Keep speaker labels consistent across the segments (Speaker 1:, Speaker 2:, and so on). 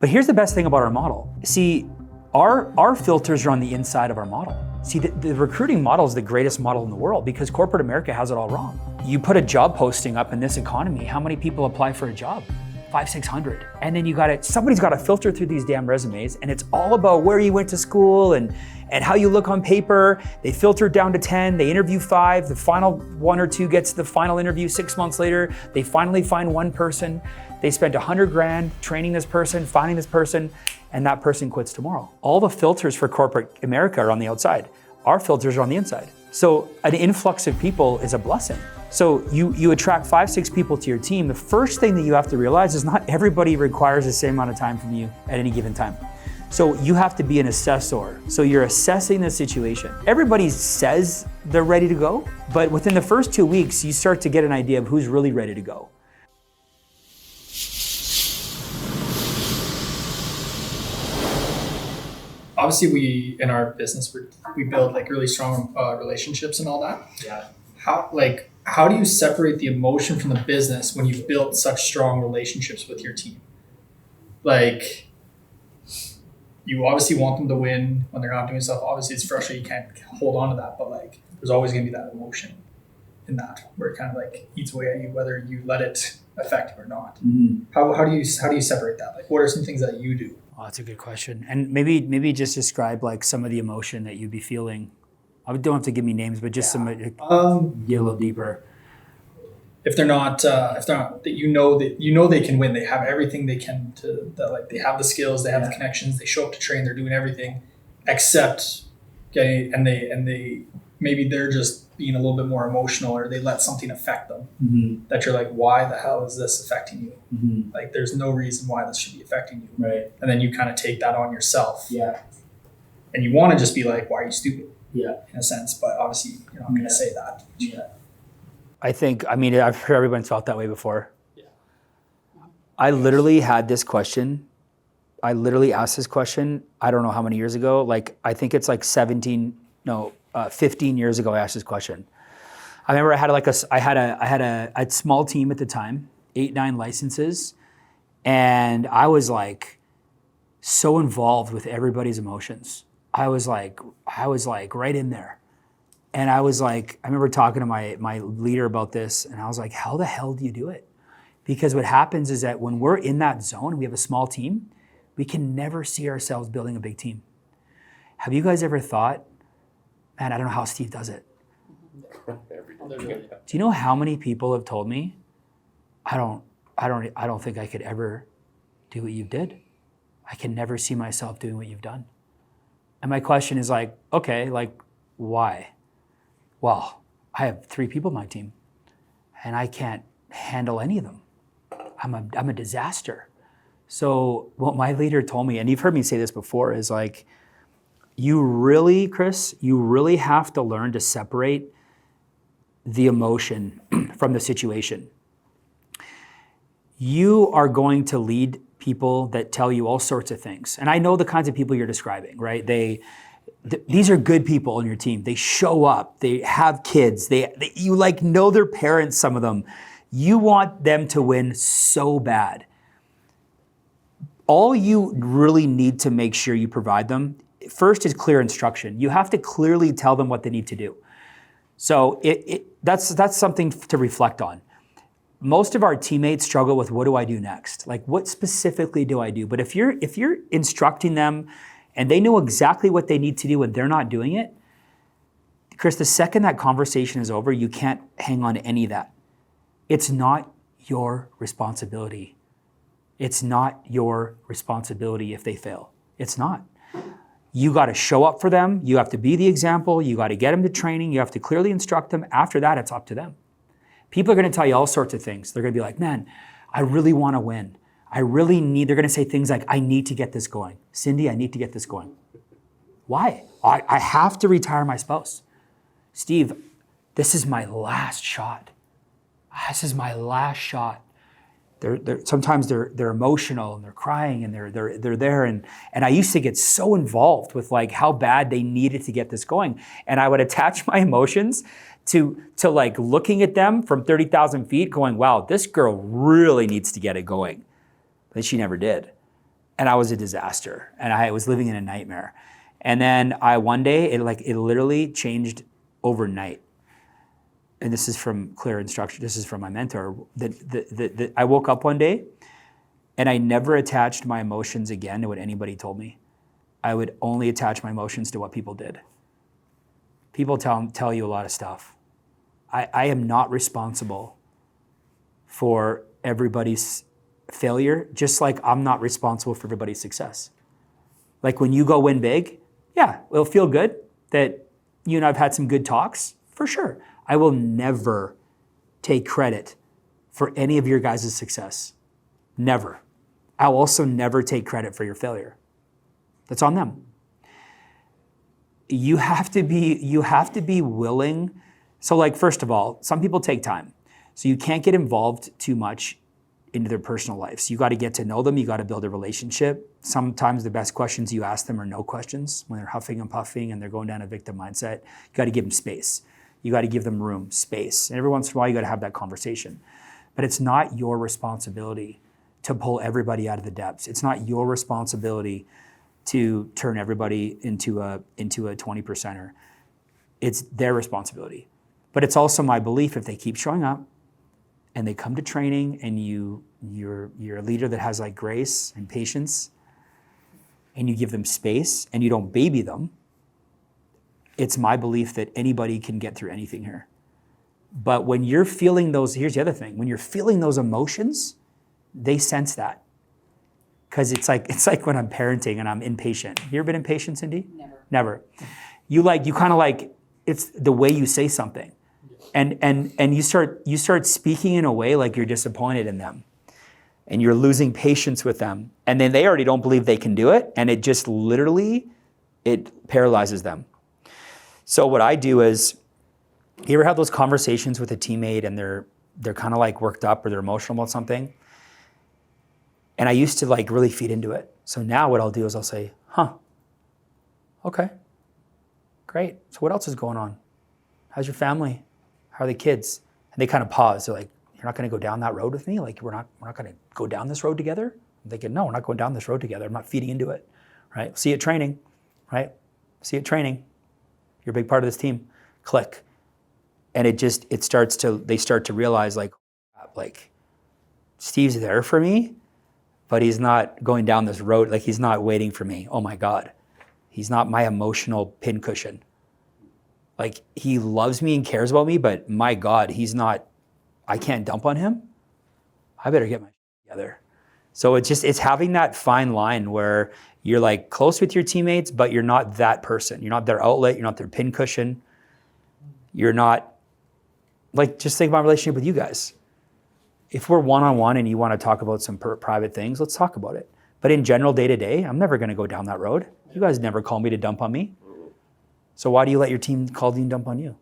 Speaker 1: But here's the best thing about our model. See, our filters are on the inside of our model. See, the recruiting model is the greatest model in the world because corporate America has it all wrong. You put a job posting up in this economy, how many people apply for a job? 500-600. And then somebody's got to filter through these damn resumes, and it's all about where you went to school and how you look on paper. They filter it down to 10, they interview 5, the final 1 or 2 gets the final interview 6 months later. They finally find one person. They spent $100,000 training this person, finding this person, and that person quits tomorrow. All the filters for corporate America are on the outside. Our filters are on the inside. So an influx of people is a blessing. So you attract 5-6 people to your team. The first thing that you have to realize is not everybody requires the same amount of time from you at any given time. So you have to be an assessor. So you're assessing the situation. Everybody says they're ready to go, but within the first 2 weeks, you start to get an idea of who's really ready to go.
Speaker 2: Obviously, we in our business we build like really strong relationships and all that.
Speaker 1: Yeah.
Speaker 2: How do you separate the emotion from the business when you've built such strong relationships with your team? Like, you obviously want them to win when they're not doing stuff. Obviously, it's frustrating. You can't hold on to that, but like, there's always going to be that emotion in that where it kind of like eats away at you, whether you let it affect you or not. Mm-hmm. How do you separate that? Like, what are some things that you do?
Speaker 1: Oh, that's a good question. And maybe just describe like some of the emotion that you'd be feeling. I don't have to give me names, but just get a little deeper.
Speaker 2: If they're not that you know they can win, they have everything they can they have the skills, they have the connections, they show up to train, they're doing everything except getting, and they maybe they're just being a little bit more emotional, or they let something affect them. Mm-hmm. That you're like, why the hell is this affecting you? Mm-hmm. Like, there's no reason why this should be affecting you.
Speaker 1: Right.
Speaker 2: And then you kind of take that on yourself.
Speaker 1: Yeah.
Speaker 2: And you want to just be like, why are you stupid?
Speaker 1: Yeah.
Speaker 2: In a sense, but obviously you're not going to say that.
Speaker 1: Yeah. I've heard everyone's felt that way before.
Speaker 2: Yeah.
Speaker 1: I literally had this question. I literally asked this question, I don't know how many years ago. Like, I think it's like 15 years ago I asked this question. I remember I had a small team at the time, 8-9 licenses, and I was like so involved with everybody's emotions. I was like right in there. And I remember talking to my leader about this, and I was like, how the hell do you do it? Because what happens is that when we're in that zone, we have a small team, we can never see ourselves building a big team. Have you guys ever thought, man, I don't know how Steve does it? Do you know how many people have told me, I don't think I could ever do what you did. I can never see myself doing what you've done. And my question is like, okay, like, why? Well, I have 3 people on my team, and I can't handle any of them. I'm a disaster. So what my leader told me, and you've heard me say this before, is like, Chris, you really have to learn to separate the emotion from the situation. You are going to lead people that tell you all sorts of things. And I know the kinds of people you're describing, right? These are good people on your team. They show up, they have kids, you like know their parents, some of them. You want them to win so bad. All you really need to make sure you provide them first is clear instruction. You have to clearly tell them what they need to do. So that's something to reflect on. Most of our teammates struggle with, what do I do next? Like, what specifically do I do? But if you're instructing them and they know exactly what they need to do and they're not doing it, Chris, the second that conversation is over, you can't hang on to any of that. It's not your responsibility. It's not your responsibility if they fail. It's not. You got to show up for them. You have to be the example. You got to get them to training. You have to clearly instruct them. After that, it's up to them. People are going to tell you all sorts of things. They're going to be like, man, I really want to win. They're going to say things like, I need to get this going. Cindy, I need to get this going. Why? I have to retire my spouse. Steve, this is my last shot. This is my last shot. Sometimes they're emotional and they're crying and they're there. And I used to get so involved with like how bad they needed to get this going. And I would attach my emotions to like looking at them from 30,000 feet going, wow, this girl really needs to get it going. But she never did. and I was a disaster, and I was living in a nightmare. And then one day, it literally changed overnight. And this is from clear instruction. This is from my mentor. I woke up one day, and I never attached my emotions again to what anybody told me. I would only attach my emotions to what people did. People tell you a lot of stuff. I am not responsible for everybody's failure, just like I'm not responsible for everybody's success. Like when you go win big, yeah, it'll feel good that you and I've had some good talks, for sure. I will never take credit for any of your guys' success. Never. I'll also never take credit for your failure. That's on them. You have to be willing. So like, first of all, some people take time. So you can't get involved too much into their personal lives. You got to get to know them. You got to build a relationship. Sometimes the best questions you ask them are no questions when they're huffing and puffing and they're going down a victim mindset. You got to give them space. You got to give them room, space. And every once in a while, you got to have that conversation. But it's not your responsibility to pull everybody out of the depths. It's not your responsibility to turn everybody into a 20%er. It's their responsibility. But it's also my belief if they keep showing up and they come to training and you're a leader that has like grace and patience and you give them space and you don't baby them, it's my belief that anybody can get through anything here. But when you're feeling those, here's the other thing, when you're feeling those emotions, they sense that. Because it's like when I'm parenting and I'm impatient. You ever been impatient, Cindy? Never. You kind of like, it's the way you say something. And you start speaking in a way like you're disappointed in them. And you're losing patience with them. And then they already don't believe they can do it. And it just literally, it paralyzes them. So what I do is, you ever have those conversations with a teammate and they're kind of like worked up or they're emotional about something? And I used to like really feed into it. So now what I'll do is I'll say, okay, great. So what else is going on? How's your family? How are the kids? And they kind of pause. They're like, you're not going to go down that road with me? Like we're not going to go down this road together? I'm thinking, no, we're not going down this road together. I'm not feeding into it, right? See you at training, right? See you at training. You're a big part of this team. Click. And they start to realize like Steve's there for me, but he's not going down this road. Like he's not waiting for me. Oh my God. He's not my emotional pincushion. Like he loves me and cares about me, but my God, I can't dump on him. I better get my shit together. So it's having that fine line where you're like close with your teammates, but you're not that person. You're not their outlet. You're not their pincushion. You're not like, just think about my relationship with you guys. If we're one-on-one and you want to talk about some private things, let's talk about it. But in general, day-to-day, I'm never going to go down that road. You guys never call me to dump on me. So why do you let your team call you and dump on you?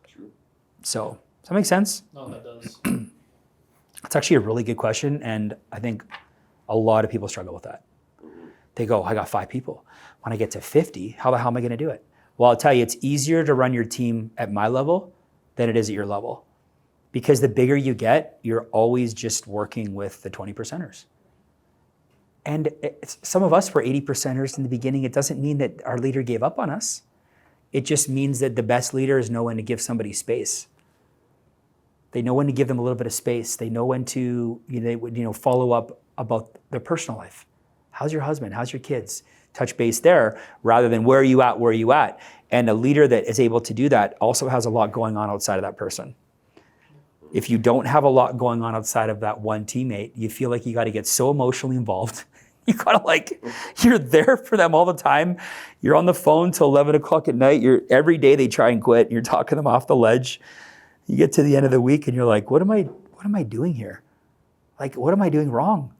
Speaker 3: True.
Speaker 1: So, does that make sense?
Speaker 2: No, that does.
Speaker 1: It's actually a really good question, and I think a lot of people struggle with that. They go, I got 5 people. When I get to 50, how the hell am I going to do it? Well, I'll tell you, it's easier to run your team at my level than it is at your level. Because the bigger you get, you're always just working with the 20%ers. And some of us were 80%ers in the beginning. It doesn't mean that our leader gave up on us. It just means that the best leaders know when to give somebody space. They know when to give them a little bit of space. They know when to follow up about their personal life. How's your husband? How's your kids? Touch base there rather than where are you at, where are you at? And a leader that is able to do that also has a lot going on outside of that person. If you don't have a lot going on outside of that one teammate, you feel like you got to get so emotionally involved. You got to you're there for them all the time. You're on the phone till 11 o'clock at night. Every day they try and quit. You're talking them off the ledge. You get to the end of the week and you're like, what am I doing here? Like, what am I doing wrong?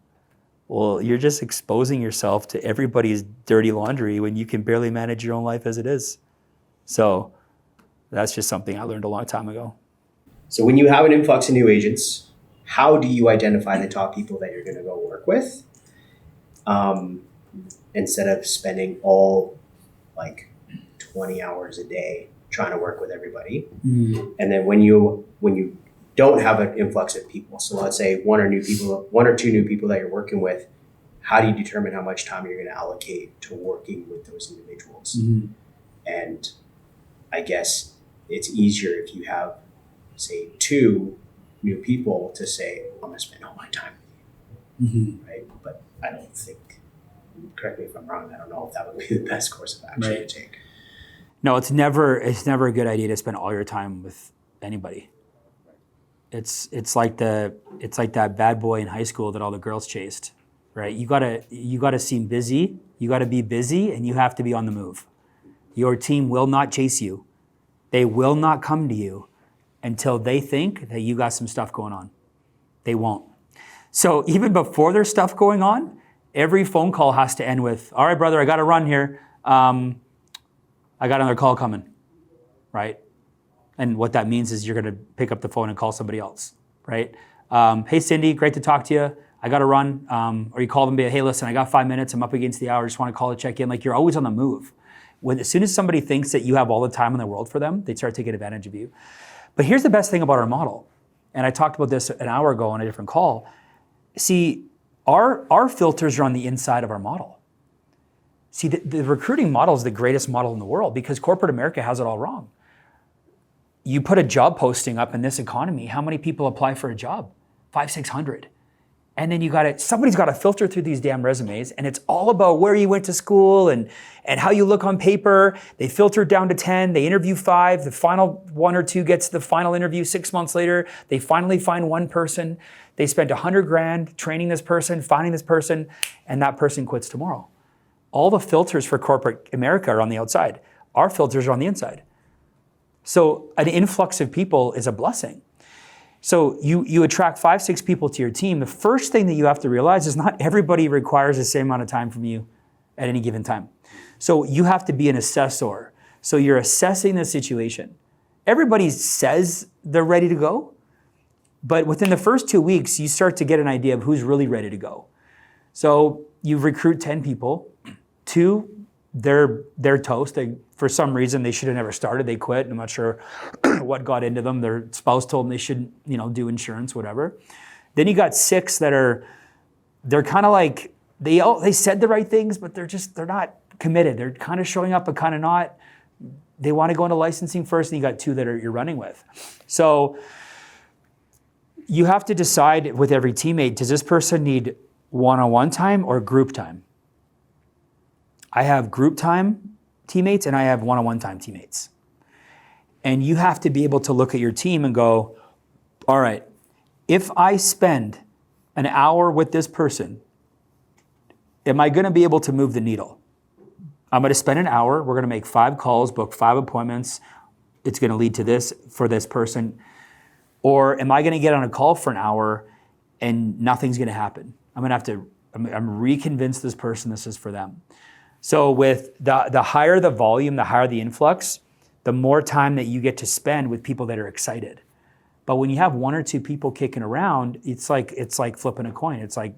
Speaker 1: Well, you're just exposing yourself to everybody's dirty laundry when you can barely manage your own life as it is. So that's just something I learned a long time ago.
Speaker 3: So when you have an influx of new agents, how do you identify the top people that you're going to go work with? Instead of spending all 20 hours a day trying to work with everybody. And then when you don't have an influx of people. So let's say one or two new people that you're working with. How do you determine how much time you're going to allocate to working with those individuals?
Speaker 1: Mm-hmm.
Speaker 3: And I guess it's easier if you have, say, 2 new people to say, I'm going to spend all my time with you, right? But I don't think, correct me if I'm wrong, I don't know if that would be the best course of action to take.
Speaker 1: No, it's never a good idea to spend all your time with anybody. It's like that bad boy in high school that all the girls chased, right? You gotta seem busy, you gotta be busy, and you have to be on the move. Your team will not chase you. They will not come to you until they think that you got some stuff going on. They won't. So even before there's stuff going on, every phone call has to end with, all right, brother, I got to run here. I got another call coming, right? And what that means is you're going to pick up the phone and call somebody else, right? Hey, Cindy, great to talk to you. I got to run. Or you call them and be, hey, listen, I got 5 minutes. I'm up against the hour. Just want to call to check in. Like, you're always on the move. As soon as somebody thinks that you have all the time in the world for them, they start taking advantage of you. But here's the best thing about our model. And I talked about this an hour ago on a different call. See, our filters are on the inside of our model. See, the recruiting model is the greatest model in the world because corporate America has it all wrong. You put a job posting up in this economy, how many people apply for a job? 500-600. And then somebody's got to filter through these damn resumes, and it's all about where you went to school and how you look on paper. They filter it down to 10, they interview 5, the final 1 or 2 gets the final interview 6 months later. They finally find one person. They spent $100,000 training this person, finding this person, and that person quits tomorrow. All the filters for corporate America are on the outside. Our filters are on the inside. So an influx of people is a blessing. So you attract 5-6 people to your team. The first thing that you have to realize is not everybody requires the same amount of time from you at any given time. So you have to be an assessor. So you're assessing the situation. Everybody says they're ready to go, but within the first 2 weeks, you start to get an idea of who's really ready to go. So you recruit 10 people, 2, they're toast. For some reason, they should have never started. They quit. I'm not sure what got into them. Their spouse told them they shouldn't, do insurance, whatever. Then you got 6 they're kind of like, they said the right things, but they're not committed. They're kind of showing up, but kind of not. They want to go into licensing first, and you got 2 that you're running with. So you have to decide with every teammate, does this person need one-on-one time or group time? I have group time teammates and I have one-on-one time teammates. And you have to be able to look at your team and go, all right, if I spend an hour with this person, am I going to be able to move the needle? I'm going to spend an hour. We're going to make 5 calls, book 5 appointments. It's going to lead to this for this person. Or am I going to get on a call for an hour and nothing's going to happen? I'm reconvinced this person this is for them. So with the higher the volume, the higher the influx, the more time that you get to spend with people that are excited. But when you have 1 or 2 people kicking around, it's like flipping a coin. It's like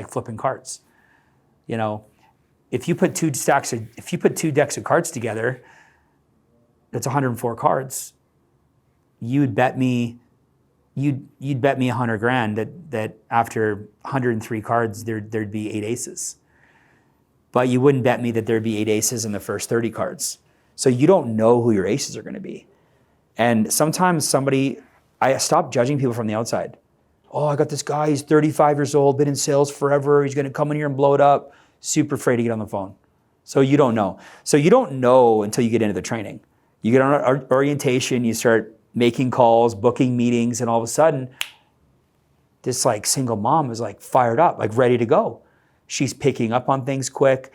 Speaker 1: flipping cards. If you put 2 decks of cards together, that's 104 cards. You'd bet me $100,000 that after 103 cards there'd be 8 aces. But you wouldn't bet me that there'd be 8 aces in the first 30 cards. So you don't know who your aces are going to be. And sometimes I stop judging people from the outside. Oh, I got this guy, he's 35 years old, been in sales forever, he's going to come in here and blow it up. Super afraid to get on the phone. So you don't know. So you don't know until you get into the training. You get on orientation, you start making calls, booking meetings, and all of a sudden, this single mom is fired up, ready to go. She's picking up on things quick.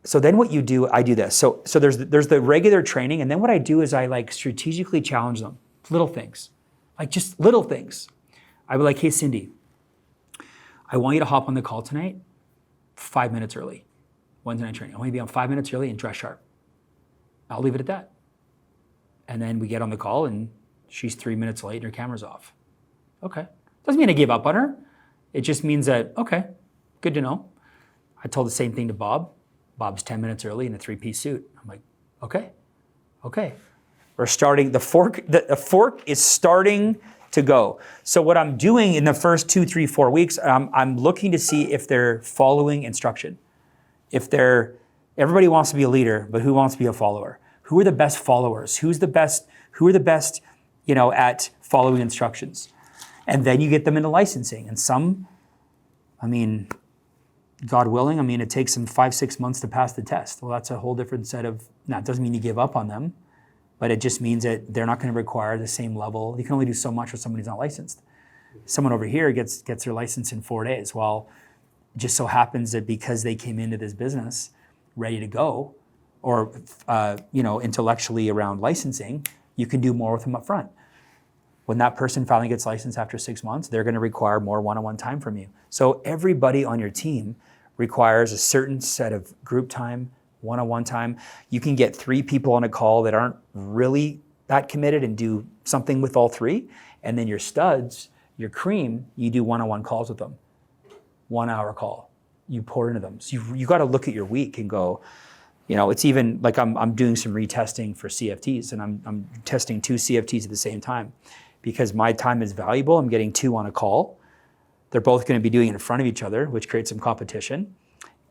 Speaker 1: So then what you do, I do this. So there's the regular training, and then what I do is I strategically challenge them. Little things. Just little things. I would like, hey Cindy, I want you to hop on the call tonight 5 minutes early. Wednesday night training. I want you to be on 5 minutes early and dress sharp. I'll leave it at that. And then we get on the call and she's 3 minutes late and her camera's off. Okay. Doesn't mean I gave up on her. It just means that, okay, good to know. I told the same thing to Bob. Bob's 10 minutes early in a 3-piece suit. I'm like, okay. We're starting, the fork is starting to go. So what I'm doing in the first 2, 3, 4 weeks, I'm looking to see if they're following instruction. Everybody wants to be a leader, but who wants to be a follower? Who are the best followers? Who are the best, at following instructions? And then you get them into licensing. And some, God willing, it takes them 5, 6 months to pass the test. Well, that's a whole different set of, now it doesn't mean you give up on them, but it just means that they're not going to require the same level. You can only do so much with somebody who's not licensed. Someone over here gets their license in 4 days. Well, it just so happens that because they came into this business ready to go, or intellectually around licensing, you can do more with them up front. When that person finally gets licensed after 6 months, they're going to require more one-on-one time from you. So everybody on your team requires a certain set of group time, one-on-one time. You can get 3 people on a call that aren't really that committed and do something with all 3. And then your studs, your cream, you do one-on-one calls with them. 1 hour call. You pour into them. So you got to look at your week and go, it's even like I'm doing some retesting for CFTs, and I'm testing 2 CFTs at the same time because my time is valuable. I'm getting 2 on a call. They're both going to be doing it in front of each other, which creates some competition.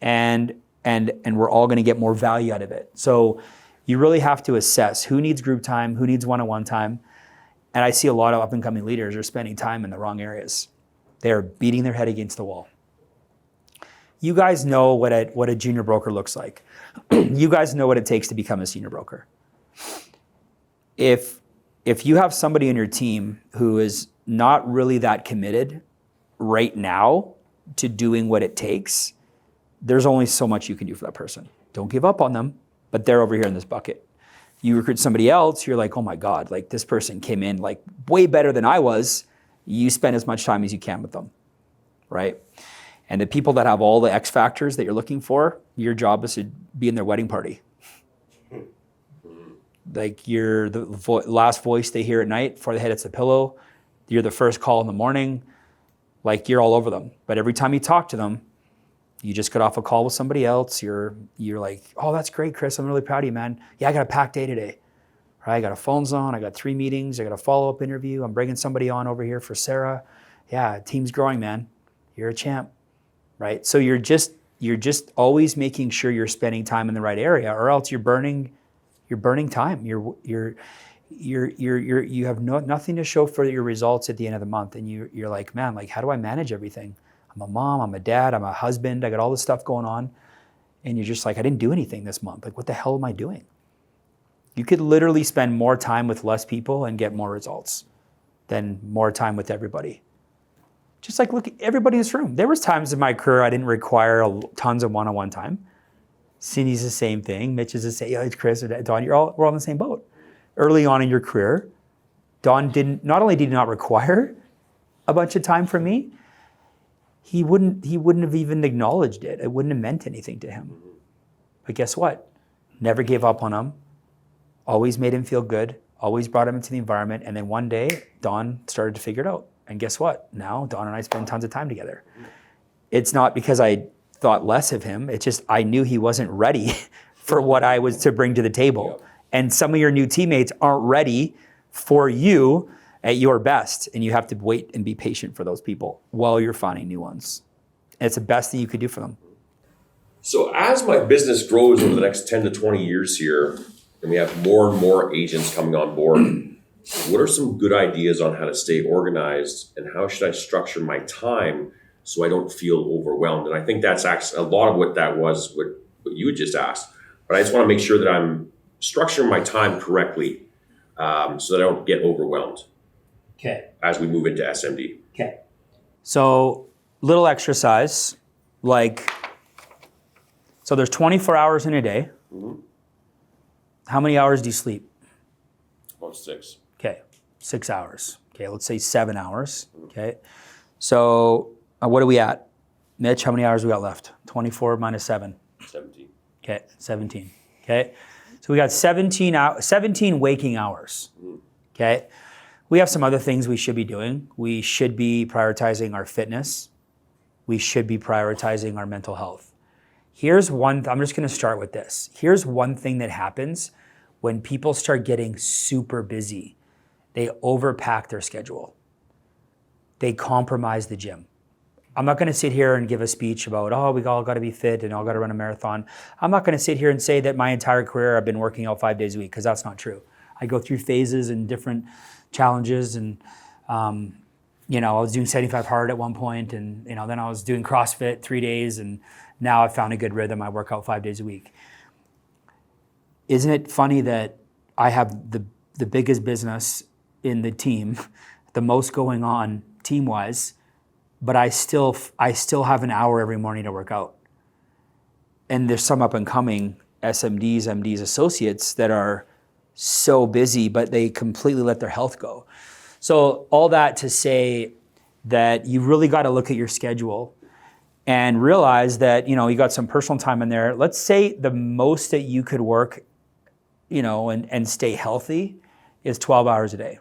Speaker 1: And we're all going to get more value out of it. So you really have to assess who needs group time, who needs one-on-one time. And I see a lot of up-and-coming leaders are spending time in the wrong areas. They're beating their head against the wall. You guys know what a junior broker looks like. You guys know what it takes to become a senior broker. If you have somebody on your team who is not really that committed right now to doing what it takes, there's only so much you can do for that person. Don't give up on them, but they're over here in this bucket. You recruit somebody else, you're like, oh my God, like this person came in like way better than I was. You spend as much time as you can with them, right? And the people that have all the X factors that you're looking for, your job is to be in their wedding party. Like you're the last voice they hear at night before they head hits the pillow. You're the first call in the morning. Like you're all over them. But every time you talk to them, you just got off a call with somebody else. You're like, oh, that's great, Chris. I'm really proud of you, man. Yeah, I got a packed day today. Right? I got a phones on. I got 3 meetings. I got a follow-up interview. I'm bringing somebody on over here for Sarah. Yeah, team's growing, man. You're a champ, right? So you're just always making sure you're spending time in the right area, or else you're burning time. You have nothing to show for your results at the end of the month, and you're like, man, like how do I manage everything? I'm a mom, I'm a dad, I'm a husband, I got all this stuff going on. And you're just like, I didn't do anything this month. Like, what the hell am I doing? You could literally spend more time with less people and get more results than more time with everybody. Just like look at everybody in this room. There was times in my career I didn't require tons of one-on-one time. Cindy's the same thing. Mitch is the same. It's Chris or Don. We're all in the same boat. Early on in your career, Don not only did he not require a bunch of time from me, he wouldn't have even acknowledged it. It wouldn't have meant anything to him. But guess what? Never gave up on him. Always made him feel good. Always brought him into the environment. And then one day, Don started to figure it out. And guess what? Now, Don and I spend tons of time together. It's not because I thought less of him. It's just I knew he wasn't ready for what I was to bring to the table. And some of your new teammates aren't ready for you at your best, and you have to wait and be patient for those people while you're finding new ones. And it's the best thing you could do for them.
Speaker 4: So as my business grows over the next 10 to 20 years here, and we have more and more agents coming on board, what are some good ideas on how to stay organized, and how should I structure my time so I don't feel overwhelmed? And I think that's actually a lot of what that was, what you had just asked. But I just want to make sure that I'm structuring my time correctly so that I don't get overwhelmed.
Speaker 1: Okay.
Speaker 4: As we move into SMD.
Speaker 1: Okay. So little exercise, so there's 24 hours in a day.
Speaker 4: Mm-hmm.
Speaker 1: How many hours do you sleep?
Speaker 4: About 6.
Speaker 1: Okay, 6 hours. Okay, let's say 7 hours. Okay. So what are we at? Mitch, how many hours we got left? 24 minus 7.
Speaker 4: 17.
Speaker 1: Okay, 17. Okay. So we got 17 waking hours. Okay. We have some other things we should be doing. We should be prioritizing our fitness. We should be prioritizing our mental health. Here's one, I'm just gonna start with this. Here's one thing that happens when people start getting super busy. They overpack their schedule. they compromise the gym. I'm not going to sit here and give a speech about, oh, we all got to be fit and all got to run a marathon. I'm not going to sit here and say that my entire career I've been working out 5 days a week, because that's not true. I go through phases and different challenges, and you know, I was doing 75 hard at one point, and you know, then I was doing CrossFit 3 days, and now I've found a good rhythm. I work out 5 days a week. Isn't it funny that I have the biggest business in the team, the most going on team-wise, but I still have an hour every morning to work out. And there's some up and coming SMDs, MDs, associates that are so busy, but they completely let their health go. So all that to say that you really got to look at your schedule and realize that, you know, you got some personal time in there. Let's say the most that you could work, you know, and stay healthy is 12 hours a day.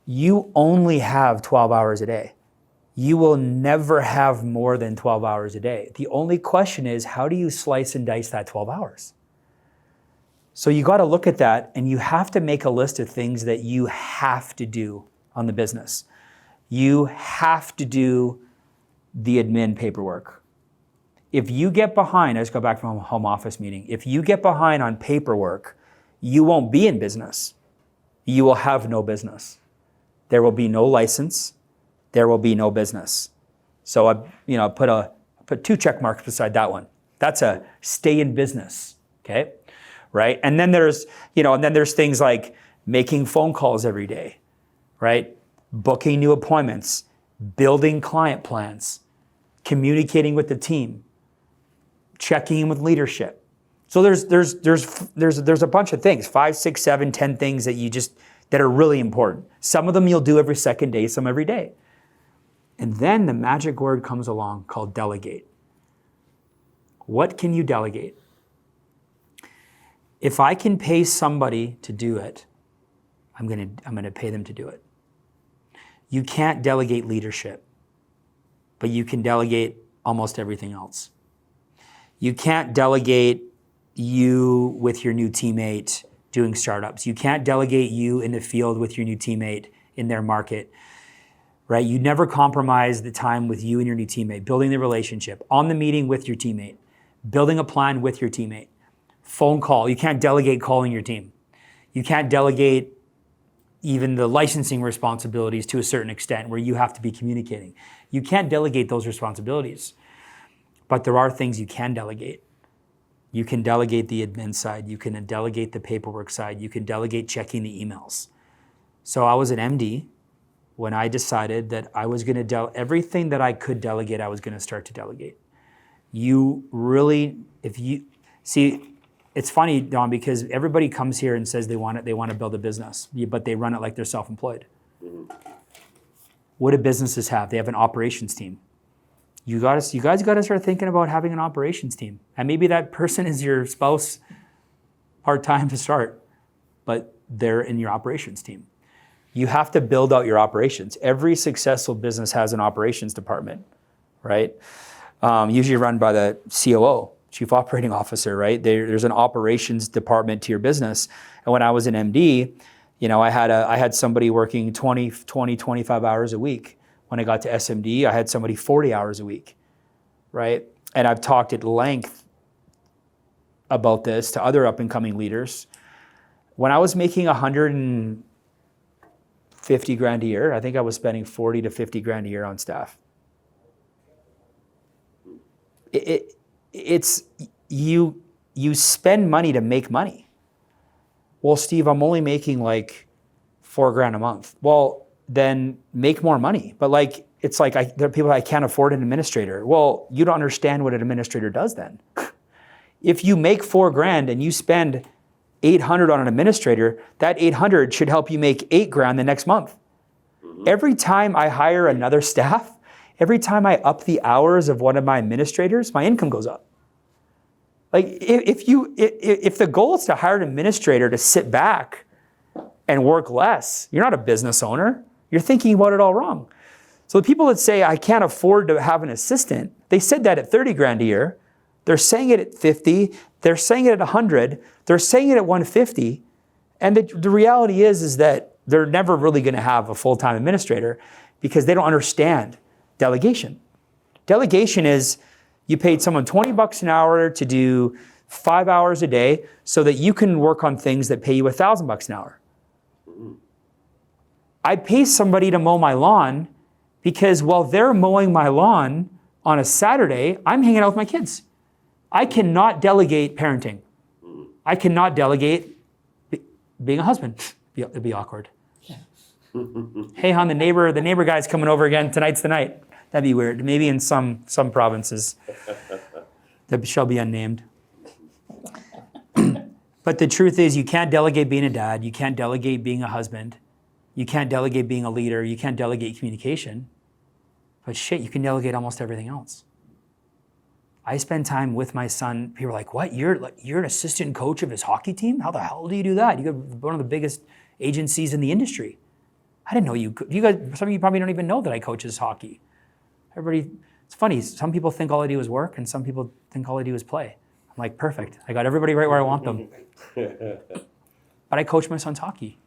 Speaker 1: You only have 12 hours a day. You will never have more than 12 hours a day. The only question is, how do you slice and dice that 12 hours? So you got to look at that, and you have to make a list of things that you have to do on the business. You have to do the admin paperwork. If you get behind, I just got back from a home office meeting. If you get behind on paperwork, you won't be in business. You will have no business. There will be no license. There will be no business. So I put 2 check marks beside that one. That's a stay in business, okay? Right? And then there's things like making phone calls every day, right? Booking new appointments, building client plans, communicating with the team, checking in with leadership. So there's a bunch of things, 5, 6, 7, 10 things that are really important. Some of them you'll do every second day, some every day. And then the magic word comes along called delegate. What can you delegate? If I can pay somebody to do it, I'm gonna pay them to do it. You can't delegate leadership, but you can delegate almost everything else. You can't delegate you with your new teammate doing startups. You can't delegate you in the field with your new teammate in their market, right? You never compromise the time with you and your new teammate, building the relationship, on the meeting with your teammate, building a plan with your teammate. Phone call, you can't delegate calling your team. You can't delegate even the licensing responsibilities to a certain extent where you have to be communicating. You can't delegate those responsibilities, but there are things you can delegate. You can delegate the admin side. You can delegate the paperwork side. You can delegate checking the emails. So I was an MD when I decided that I was going to everything that I could delegate, I was going to start to delegate. You really, it's funny, Don, because everybody comes here and says they want to build a business, but they run it like they're self-employed. Mm-hmm. What do businesses have? They have an operations team. You guys got to start thinking about having an operations team. And maybe that person is your spouse part-time to start, but they're in your operations team. You have to build out your operations. Every successful business has an operations department, right? Usually run by the COO, Chief Operating Officer, right? There's an operations department to your business. And when I was an MD, I had somebody working 25 hours a week. When I got to SMD, I had somebody 40 hours a week, right? And I've talked at length about this to other up-and-coming leaders. When I was making $150 grand a year, I think I was spending 40 to 50 grand a year on staff. It's you spend money to make money. Well, Steve, I'm only making like $4 grand a month. Well, then make more money. But there are people I can't afford an administrator. Well, you don't understand what an administrator does then. If you make $4 grand and you spend $800 on an administrator, that $800 should help you make $8 grand the next month. Mm-hmm. Every time I hire another staff, every time I up the hours of one of my administrators, my income goes up. Like if the goal is to hire an administrator to sit back and work less, you're not a business owner. You're thinking about it all wrong. So the people that say, I can't afford to have an assistant, they said that at 30 grand a year. They're saying it at 50. They're saying it at 100. They're saying it at 150. And the reality is that they're never really going to have a full-time administrator because they don't understand delegation. Delegation is you paid someone $20 an hour to do 5 hours a day so that you can work on things that pay you $1,000 an hour. I pay somebody to mow my lawn because while they're mowing my lawn on a Saturday, I'm hanging out with my kids. I cannot delegate parenting. I cannot delegate being a husband. It'd be awkward. Hey, hon, the neighbor guy's coming over again. Tonight's the night. That'd be weird. Maybe in some provinces that shall be unnamed. But the truth is, you can't delegate being a dad. You can't delegate being a husband. You can't delegate being a leader. You can't delegate communication. But shit, you can delegate almost everything else. I spend time with my son. People are like, what? You're an assistant coach of his hockey team? How the hell do you do that? You got one of the biggest agencies in the industry. I didn't know you guys, some of you probably don't even know that I coach his hockey. It's funny. Some people think all I do is work and some people think all I do is play. I'm like, perfect. I got everybody right where I want them. But I coach my son's hockey.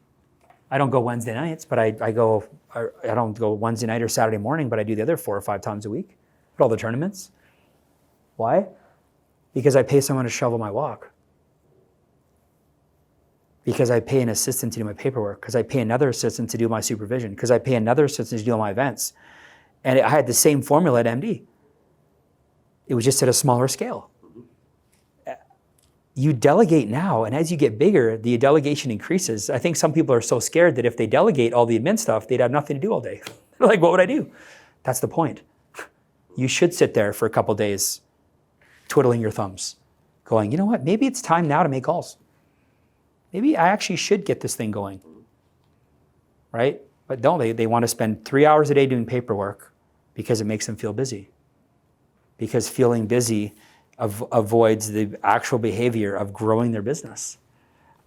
Speaker 1: I don't go Wednesday nights, but I don't go Wednesday night or Saturday morning, but I do the other 4 or 5 times a week at all the tournaments. Why? Because I pay someone to shovel my walk. Because I pay an assistant to do my paperwork. Because I pay another assistant to do my supervision. Because I pay another assistant to do all my events. And I had the same formula at MD. It was just at a smaller scale. You delegate now, and as you get bigger, the delegation increases. I think some people are so scared that if they delegate all the admin stuff, they'd have nothing to do all day. They're like, what would I do? That's the point. You should sit there for a couple days, twiddling your thumbs, going, you know what, maybe it's time now to make calls. Maybe I actually should get this thing going, right? But don't they want to spend 3 hours a day doing paperwork because it makes them feel busy. Because feeling busy avoids the actual behavior of growing their business.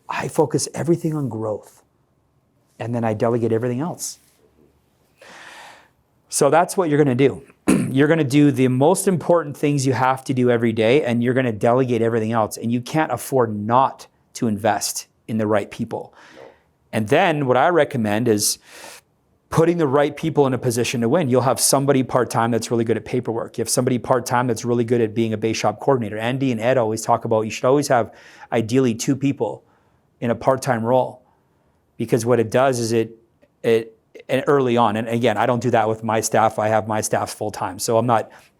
Speaker 1: I focus everything on growth, and then I delegate everything else. So that's what you're going to do. You're going to do the most important things you have to do every day, and you're going to delegate everything else. And you can't afford not to invest in the right people. And then what I recommend is putting the right people in a position to win. You'll have somebody part-time that's really good at paperwork. You have somebody part-time that's really good at being a base shop coordinator. Andy and Ed always talk about you should always have ideally 2 people in a part-time role, because what it does is it early on, and again, I don't do that with my staff. I have my staff full-time. So I'm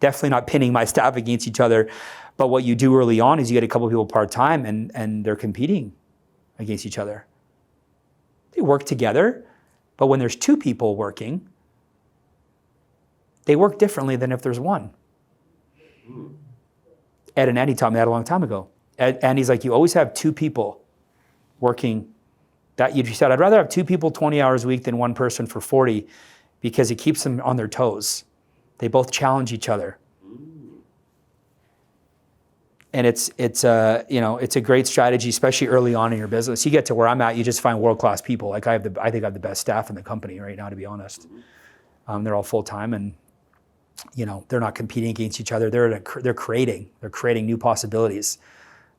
Speaker 1: definitely not pinning my staff against each other. But what you do early on is you get a couple of people part-time and they're competing against each other. They work together. But when there's 2 people working, they work differently than if there's 1. Ed and Andy taught me that a long time ago. Andy's like, you always have 2 people working. That you said, I'd rather have 2 people 20 hours a week than 1 person for 40 because it keeps them on their toes. They both challenge each other. And it's a great strategy, especially early on in your business. You get to where I'm at, you just find world-class people. Like I think I have the best staff in the company right now, to be honest. They're all full-time, and they're not competing against each other. They're creating new possibilities.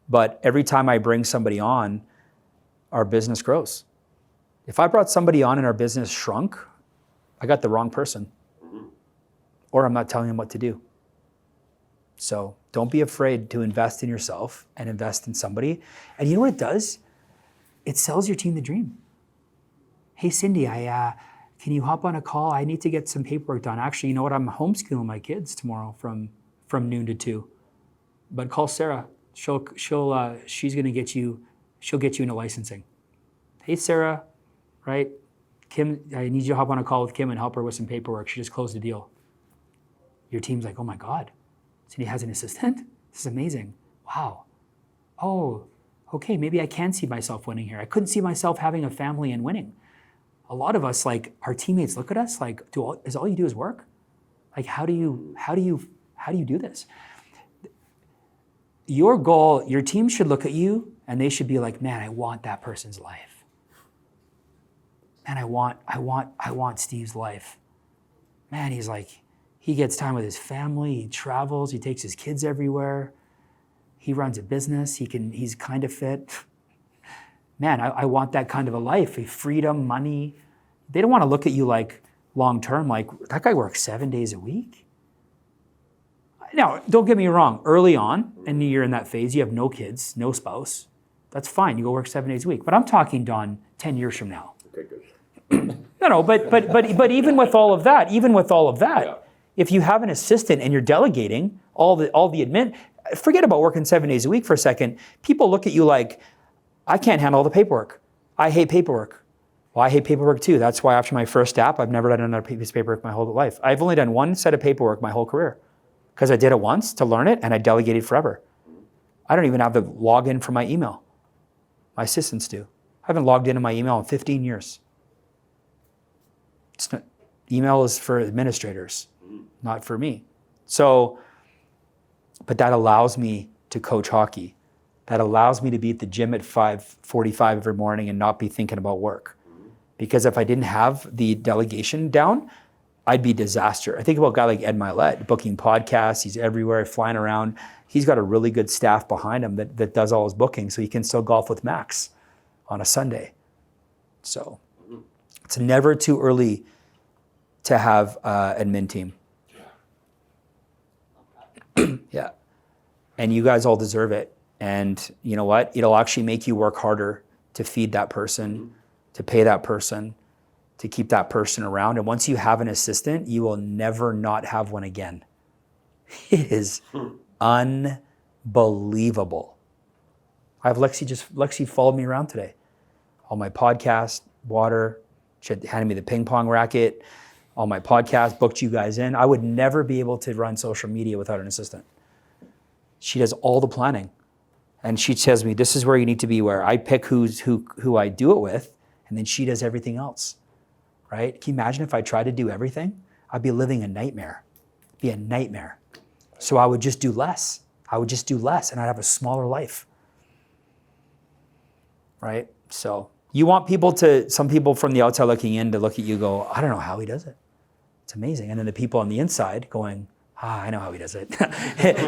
Speaker 1: But every time I bring somebody on, our business grows. If I brought somebody on and our business shrunk, I got the wrong person, or I'm not telling them what to do. So don't be afraid to invest in yourself and invest in somebody. And you know what it does? It sells your team the dream. Hey, Cindy, can you hop on a call? I need to get some paperwork done. Actually, you know what? I'm homeschooling my kids tomorrow from noon to 2. But call Sarah. She's going to get you. She'll get you into licensing. Hey, Sarah, right? Kim, I need you to hop on a call with Kim and help her with some paperwork. She just closed a deal. Your team's like, oh my God. Cindy has an assistant? This is amazing. Wow. Oh, okay, maybe I can see myself winning here. I couldn't see myself having a family and winning. A lot of us, like, our teammates look at us like, is all you do is work? Like, how do you do this? Your goal, your team should look at you and they should be like, man, I want that person's life. Man, I want Steve's life. Man, he gets time with his family, he travels, he takes his kids everywhere. He runs a business, he's kind of fit. man, I want that kind of a life, a freedom, money. They don't want to look at you like long-term, like that guy works 7 days a week. Now, don't get me wrong, early on, and you're in that phase, you have no kids, no spouse. That's fine, you go work 7 days a week. But I'm talking, Don, 10 years from now.
Speaker 4: Okay, good.
Speaker 1: No, but even with all of that,
Speaker 4: Yeah.
Speaker 1: if you have an assistant and you're delegating all the admin, forget about working 7 days a week for a second. People look at you like, I can't handle all the paperwork. I hate paperwork. Well, I hate paperwork too. That's why after my first app, I've never done another piece of paperwork my whole life. I've only done one set of paperwork my whole career because I did it once to learn it and I delegated forever. I don't even have the login for my email. My assistants do. I haven't logged into my email in 15 years. Email is for administrators, not for me. So, but that allows me to coach hockey. That allows me to be at the gym at 5:45 every morning and not be thinking about work. Because if I didn't have the delegation down, I'd be disaster. I think about a guy like Ed Milet, booking podcasts. He's everywhere, flying around. He's got a really good staff behind him that does all his booking, so he can still golf with Max on a Sunday. So it's never too early to have an admin team. Yeah. And you guys all deserve it. And you know what? It'll actually make you work harder to feed that person, to pay that person, to keep that person around. And once you have an assistant, you will never not have one again. It is unbelievable. I have Lexi followed me around today. All my podcasts, water, she handed me the ping pong racket, all my podcasts, booked you guys in. I would never be able to run social media without an assistant. She does all the planning. And she tells me, this is where you need to be, where I pick who I do it with, and then she does everything else, right? Can you imagine if I tried to do everything? I'd be living a nightmare. It'd be a nightmare. So I would just do less. And I'd have a smaller life, right? So you want some people from the outside looking in to look at you and go, I don't know how he does it. It's amazing. And then the people on the inside going, I know how he does it.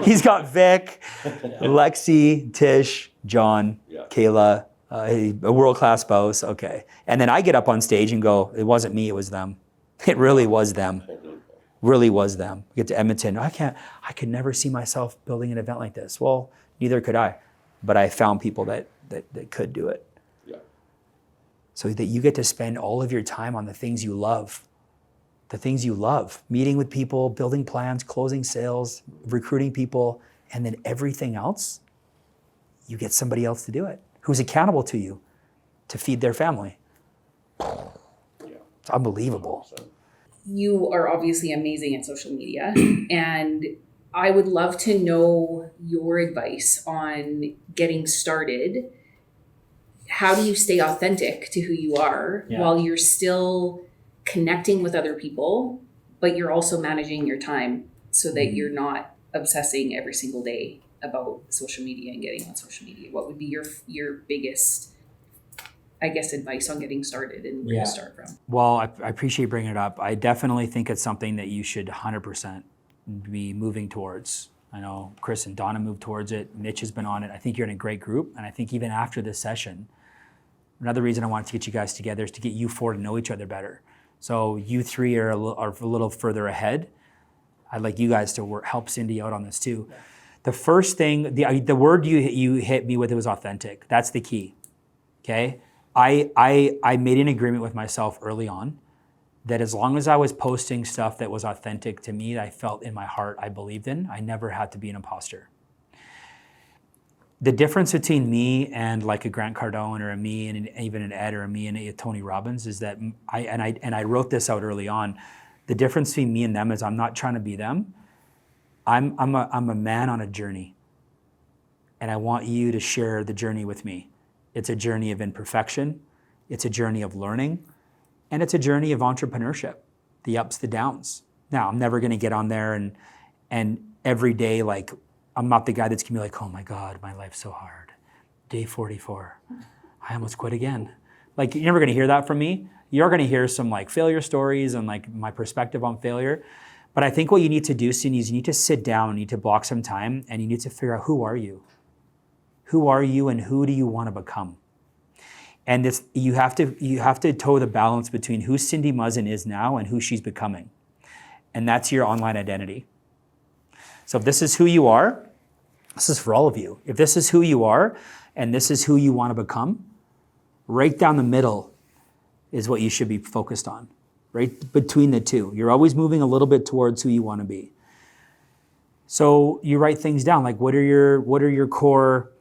Speaker 1: He's got Vic, Lexi, Tish, John, Kayla, a world-class spouse. Okay. And then I get up on stage and go, it wasn't me, it was them. It really was them. Really was them. We get to Edmonton. I could never see myself building an event like this. Well, neither could I. But I found people that could do it. Yeah. So that you get to spend all of your time on the things you love. The things you love, meeting with people, building plans, closing sales, recruiting people, and then everything else, you get somebody else to do it, who's accountable to you to feed their family. It's unbelievable.
Speaker 5: You are obviously amazing at social media, and I would love to know your advice on getting started. How do you stay authentic to who you are while you're still connecting with other people, but you're also managing your time so that you're not obsessing every single day about social media and getting on social media? What would be your biggest, I guess, advice on getting started and where to start from?
Speaker 1: Well, I appreciate bringing it up. I definitely think it's something that you should 100% be moving towards. I know Chris and Donna moved towards it. Mitch has been on it. I think you're in a great group. And I think even after this session, another reason I wanted to get you guys together is to get you four to know each other better. So you three are a little further ahead. I'd like you guys to help Cindy out on this too. Yeah. The first thing, the word you hit me with, it was authentic. That's the key, okay? I made an agreement with myself early on that as long as I was posting stuff that was authentic to me, I felt in my heart I believed in, I never had to be an imposter. The difference between me and like a Grant Cardone or a me and even an Ed or a me and a Tony Robbins is that I wrote this out early on. The difference between me and them is I'm not trying to be them. I'm a man on a journey, and I want you to share the journey with me. It's a journey of imperfection, it's a journey of learning, and it's a journey of entrepreneurship, the ups, the downs. Now, I'm never going to get on there and every day like. I'm not the guy that's gonna be like, oh my God, my life's so hard. Day 44, I almost quit again. Like, you're never gonna hear that from me. You're gonna hear some like failure stories and like my perspective on failure. But I think what you need to do, Cindy, is you need to sit down, you need to block some time, and you need to figure out who are you? Who are you and who do you wanna become? And you have to toe the balance between who Cindy Muzzin is now and who she's becoming. And that's your online identity. So if this is who you are, this is for all of you. If this is who you are and this is who you want to become, right down the middle is what you should be focused on. Right between the two. You're always moving a little bit towards who you want to be. So you write things down, like what are your core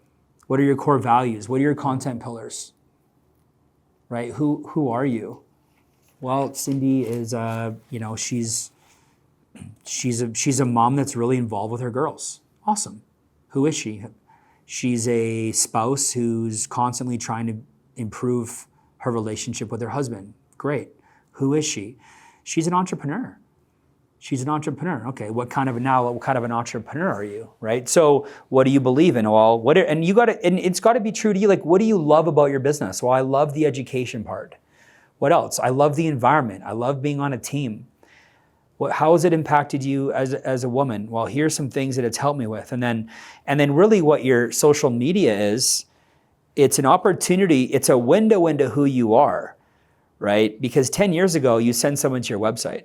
Speaker 1: values? What are your content pillars? Right? Who are you? Well, Cindy is she's a mom that's really involved with her girls. Awesome. Who is she? She's a spouse who's constantly trying to improve her relationship with her husband. Great. Who is she? She's an entrepreneur. She's an entrepreneur. Okay, what kind of an entrepreneur are you, right? So what do you believe in? Well, and it's got to be true to you. Like, what do you love about your business? Well, I love the education part. What else? I love the environment. I love being on a team. How has it impacted you as a woman? Well, here's some things that it's helped me with. And then really what your social media is, it's an opportunity, it's a window into who you are, right? Because 10 years ago, you send someone to your website.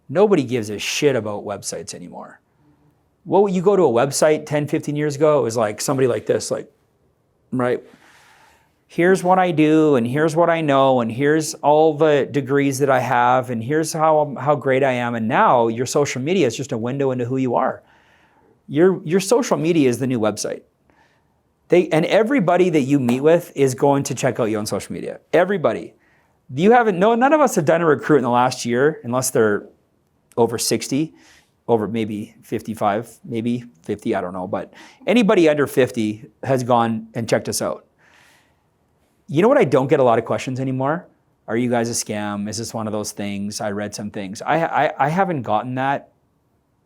Speaker 1: Nobody gives a shit about websites anymore. Well, you go to a website 10, 15 years ago, it was like somebody like this, like, right? Here's what I do, and here's what I know, and here's all the degrees that I have, and here's how great I am. And now your social media is just a window into who you are. Your social media is the new website. And everybody that you meet with is going to check out you on social media. Everybody. None of us have done a recruit in the last year, unless they're over 60, over maybe 55, maybe 50, I don't know. But anybody under 50 has gone and checked us out. You know what I don't get a lot of questions anymore? Are you guys a scam? Is this one of those things? I read some things. I haven't gotten that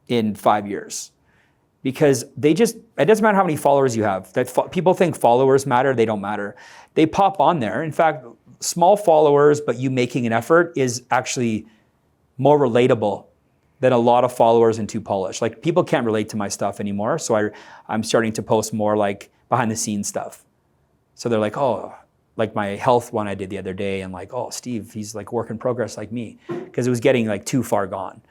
Speaker 1: in 5 years. Because it doesn't matter how many followers you have. People think followers matter, they don't matter. They pop on there. In fact, small followers, but you making an effort is actually more relatable than a lot of followers and too polished. Like, people can't relate to my stuff anymore, so I'm starting to post more like behind the scenes stuff. So they're like, oh, like my health one I did the other day, and like, oh, Steve, he's like work in progress like me. Because it was getting like too far gone.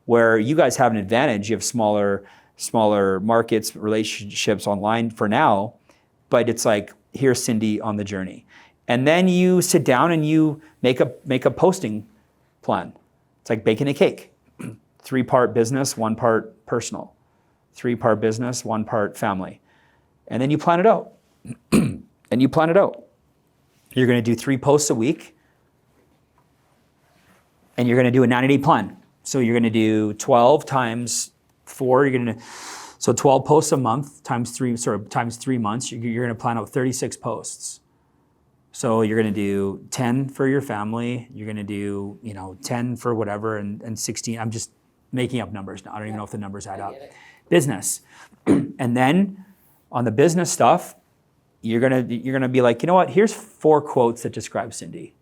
Speaker 1: Where you guys have an advantage, you have smaller markets, relationships online for now, but it's like, here's Cindy on the journey. And then you sit down and you make a posting plan. It's like baking a cake. 3-part business, 1 part personal. 3-part business, 1 part family. And then you plan it out. And you plan it out. You're going to do 3 posts a week. And you're going to do a 90-day plan. So you're going to do 12 times 4. So 12 posts a month times 3 months. You're going to plan out 36 posts. So you're going to do 10 for your family. You're going to do 10 for whatever, and 16. I'm just making up numbers now. I don't even know if the numbers add up. Business, and then on the business stuff, you're gonna be like, you know what? Here's 4 quotes that describe Cindy.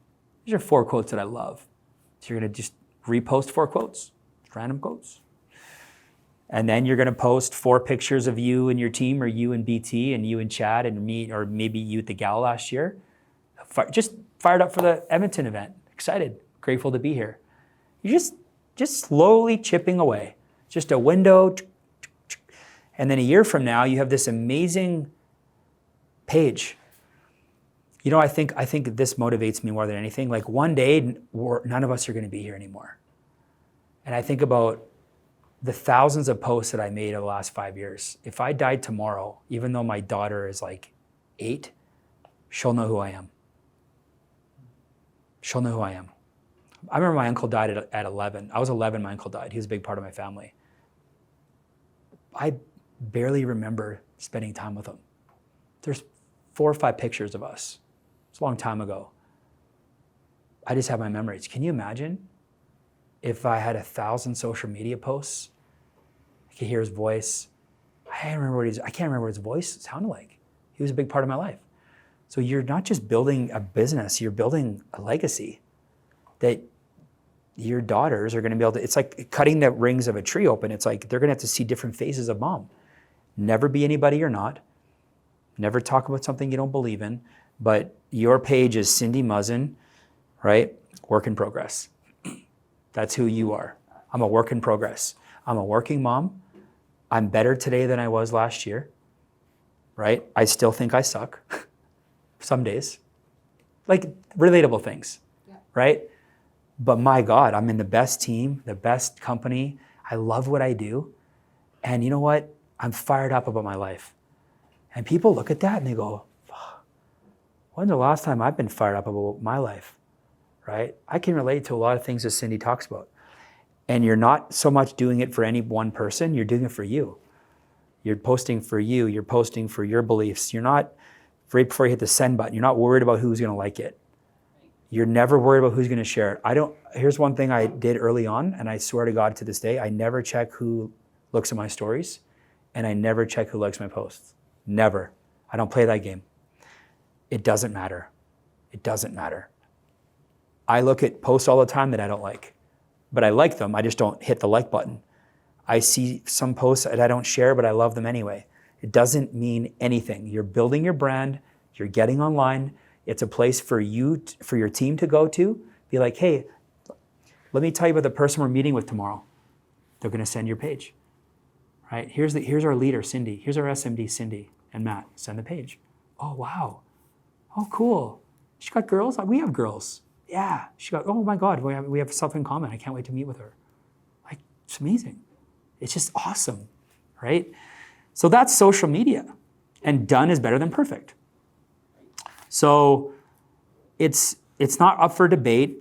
Speaker 1: These are 4 quotes that I love. So you're gonna just repost 4 quotes, random quotes. And then you're going to post 4 pictures of you and your team, or you and BT, and you and Chad and me, or maybe you at the gala last year. Just fired up for the Edmonton event. Excited, grateful to be here. You're just slowly chipping away. Just a window. And then a year from now, you have this amazing page. I think this motivates me more than anything. Like, one day, none of us are going to be here anymore. And I think about the thousands of posts that I made over the last 5 years. If I died tomorrow, even though my daughter is like 8, she'll know who I am. She'll know who I am. I remember my uncle died at 11. I was 11, my uncle died. He was a big part of my family. I barely remember spending time with him. There's 4 or 5 pictures of us. It's a long time ago. I just have my memories. Can you imagine if I had 1,000 social media posts? I could hear his voice. I can't remember what his voice sounded like. He was a big part of my life. So you're not just building a business, you're building a legacy that your daughters are going to be able to. It's like cutting the rings of a tree open. It's like they're going to have to see different faces of mom. Never be anybody you're not. Never talk about something you don't believe in. but your page is Cindy Muzzin, right? Work in progress. That's who you are. I'm a work in progress. I'm a working mom. I'm better today than I was last year, right? I still think I suck some days. Like relatable things, right? But my God, I'm in the best team, the best company. I love what I do. And you know what? I'm fired up about my life. And people look at that and they go, when's the last time I've been fired up about my life, right? I can relate to a lot of things that Cindy talks about. And you're not so much doing it for any one person, you're doing it for you. You're posting for you, you're posting for your beliefs. You're not, right before you hit the send button, you're not worried about who's gonna like it. You're never worried about who's gonna share it. Here's one thing I did early on, and I swear to God to this day, I never check who looks at my stories, and I never check who likes my posts. Never. I don't play that game. It doesn't matter. It doesn't matter. I look at posts all the time that I don't like, but I like them. I just don't hit the like button. I see some posts that I don't share, but I love them anyway. It doesn't mean anything. You're building your brand. You're getting online. It's a place for you, for your team to go to. Be like, hey, let me tell you about the person we're meeting with tomorrow. They're going to send your page, right? Here's our leader, Cindy. Here's our SMD, Cindy and Matt. Send the page. Oh, wow. Oh, cool. She got girls? We have girls. Yeah. She got, oh my God, we have stuff in common. I can't wait to meet with her. Like, it's amazing. It's just awesome, right? So that's social media. And done is better than perfect. So it's not up for debate.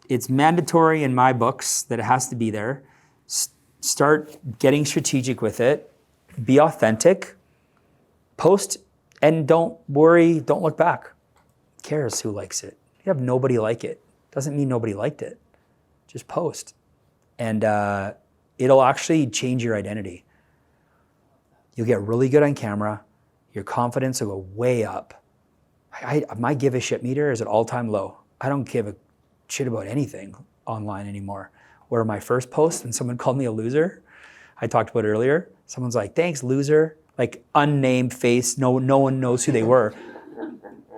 Speaker 1: It's mandatory in my books that it has to be there. Start getting strategic with it. Be authentic. Post and don't worry, don't look back. Who cares who likes it? You have nobody like it. Doesn't mean nobody liked it. Just post. And it'll actually change your identity. You'll get really good on camera. Your confidence will go way up. My give a shit meter is at all-time low. I don't give a shit about anything online anymore. Where my first post, and someone called me a loser, I talked about earlier, someone's like, thanks, loser. Like unnamed face, no one knows who they were.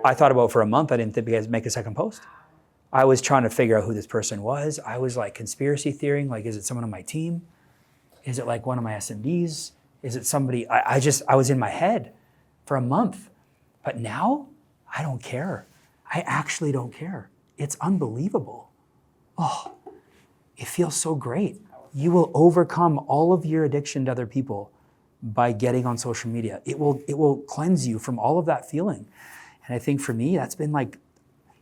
Speaker 1: I thought about it for a month. I didn't think I'd make a second post. I was trying to figure out who this person was. I was like conspiracy theorying, like, is it someone on my team? Is it like one of my SMDs? Is it somebody? I was in my head for a month. But now, I don't care. I actually don't care. It's unbelievable. Oh, it feels so great. You will overcome all of your addiction to other people by getting on social media. It will cleanse you from all of that feeling. And I think for me, that's been like,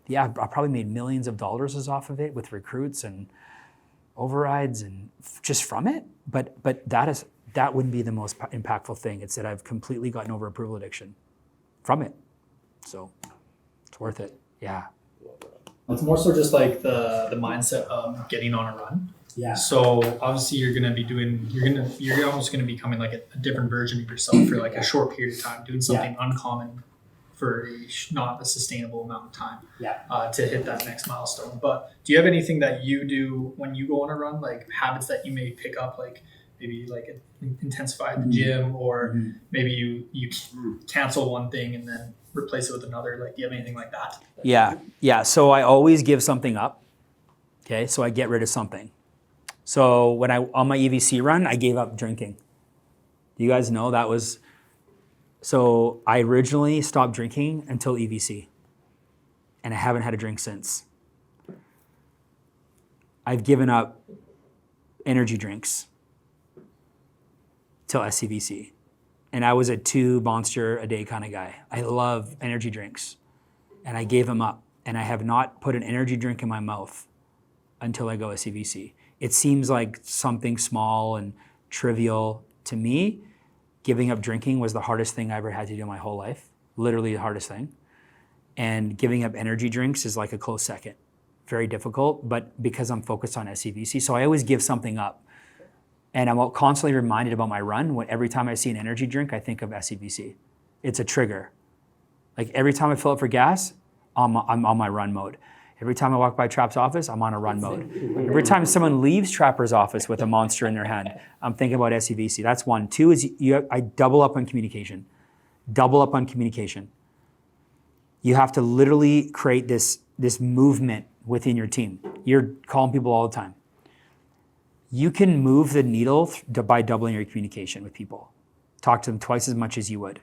Speaker 1: yeah, I probably made millions of dollars off of it with recruits and overrides and just from it. But that wouldn't be the most impactful thing. It's that I've completely gotten over approval addiction from it. So it's worth it. Yeah.
Speaker 2: It's more so just like the mindset of getting on a run.
Speaker 1: Yeah.
Speaker 2: So obviously you're almost gonna be becoming like a different version of yourself for like a short period of time, doing something uncommon for not a sustainable amount of time to hit that next milestone. But do you have anything that you do when you go on a run, like habits that you may pick up, like maybe like intensify at the gym, or maybe you cancel one thing and then replace it with another? Like, do you have anything like that?
Speaker 1: Yeah. So I always give something up. Okay, so I get rid of something. So when on my EVC run, I gave up drinking. You guys know that was, so I originally stopped drinking until EVC, and I haven't had a drink since. I've given up energy drinks till SCVC. And I was a 2 Monster a day kind of guy. I love energy drinks. And I gave them up. And I have not put an energy drink in my mouth until I go SCVC. It seems like something small and trivial. To me, giving up drinking was the hardest thing I ever had to do in my whole life. Literally the hardest thing. And giving up energy drinks is like a close second. Very difficult, but because I'm focused on SCVC. So I always give something up. And I'm constantly reminded about my run. Every time I see an energy drink, I think of SCVC. It's a trigger. Like every time I fill up for gas, I'm on my run mode. Every time I walk by Trap's office, I'm on a run mode. Every time someone leaves Trapper's office with a Monster in their hand, I'm thinking about SCVC. That's one. 2 is I double up on communication. Double up on communication. You have to literally create this movement within your team. You're calling people all the time. You can move the needle by doubling your communication with people. Talk to them twice as much as you would.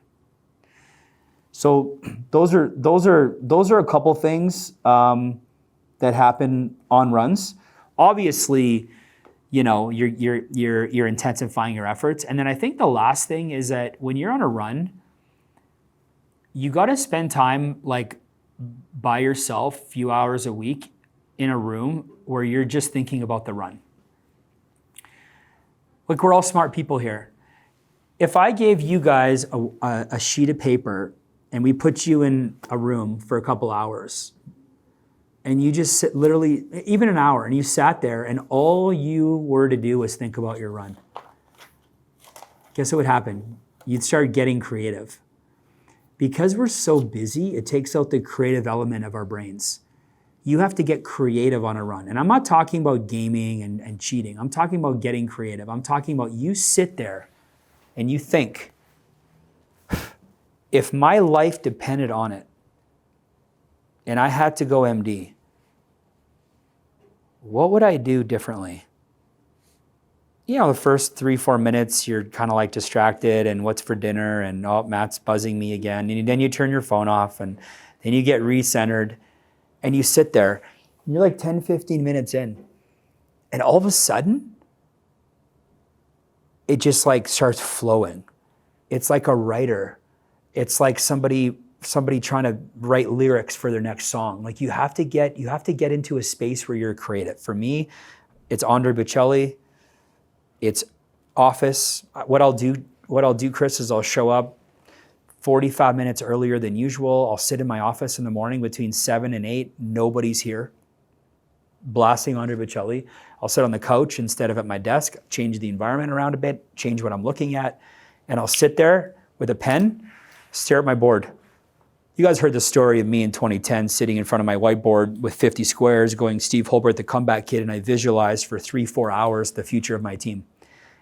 Speaker 1: So those are a couple things that happen on runs. Obviously, you're intensifying your efforts. And then I think the last thing is that when you're on a run, you got to spend time like by yourself, a few hours a week in a room where you're just thinking about the run. Like, we're all smart people here. If I gave you guys a sheet of paper and we put you in a room for a couple hours and you just sit literally, even an hour, and you sat there and all you were to do was think about your run, guess what would happen? You'd start getting creative. Because we're so busy, it takes out the creative element of our brains. You have to get creative on a run. And I'm not talking about gaming and cheating. I'm talking about getting creative. I'm talking about you sit there and you think, if my life depended on it and I had to go MD, what would I do differently? The first 3-4 minutes, you're kind of like distracted and what's for dinner and Matt's buzzing me again. And then you turn your phone off and then you get recentered and you sit there and you're like 10, 15 minutes in. And all of a sudden, it just like starts flowing. It's like a writer. It's like somebody trying to write lyrics for their next song. Like you have to get into a space where you're creative. For me, it's Andre Bocelli. It's Office. What I'll do, Chris, is I'll show up 45 minutes earlier than usual. I'll sit in my office in the morning between 7 and 8. Nobody's here. Blasting Andre Bocelli. I'll sit on the couch instead of at my desk, change the environment around a bit, change what I'm looking at, and I'll sit there with a pen, stare at my board. You guys heard the story of me in 2010 sitting in front of my whiteboard with 50 squares going Steve Holbrook, the comeback kid, and I visualized for 3-4 hours the future of my team.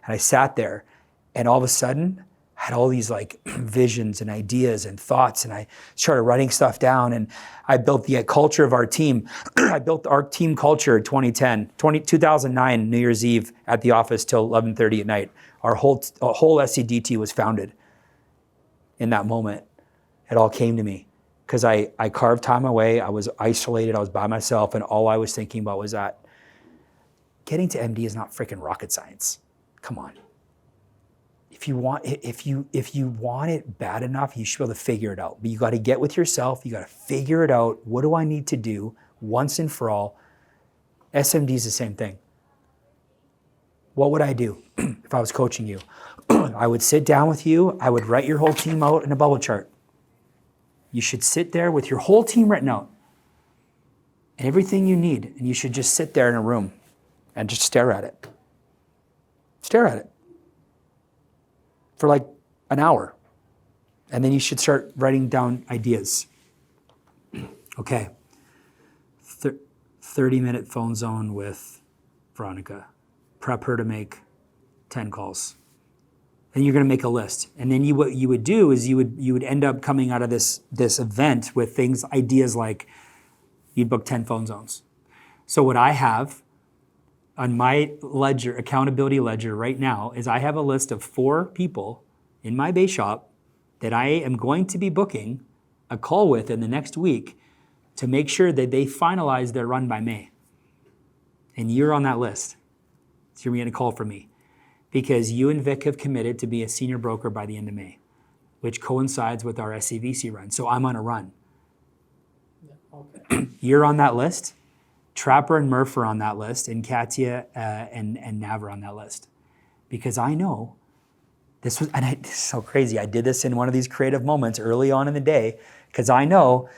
Speaker 1: And I sat there and all of a sudden had all these like visions and ideas and thoughts, and I started writing stuff down, and I built the culture of our team. I built our team culture in 2009, New Year's Eve at the office till 11:30 at night. Our whole SCDT was founded in that moment. It all came to me because I carved time away. I was isolated. I was by myself, and all I was thinking about was that getting to MD is not freaking rocket science. Come on. If you want it bad enough, you should be able to figure it out. But you got to get with yourself. You got to figure it out. What do I need to do once and for all? SMD is the same thing. What would I do if I was coaching you? I would sit down with you. I would write your whole team out in a bubble chart. You should sit there with your whole team written out and everything you need. And you should just sit there in a room and just stare at it. Stare at it for like an hour. And then you should start writing down ideas. Okay. 30-minute phone zone with Veronica. Prep her to make 10 calls. And you're going to make a list. And then what you would do is you would end up coming out of this event with ideas like you'd book 10 phone zones. So what I have on my ledger, accountability ledger right now, is I have a list of 4 people in my base shop that I am going to be booking a call with in the next week to make sure that they finalize their run by May. And you're on that list. So you're going to get a call from me because you and Vic have committed to be a senior broker by the end of May, which coincides with our SCVC run. So I'm on a run. Okay. You're on that list. Trapper and Murph are on that list, and Katya and Nav are on that list. Because I know this is so crazy. I did this in one of these creative moments early on in the day, because I know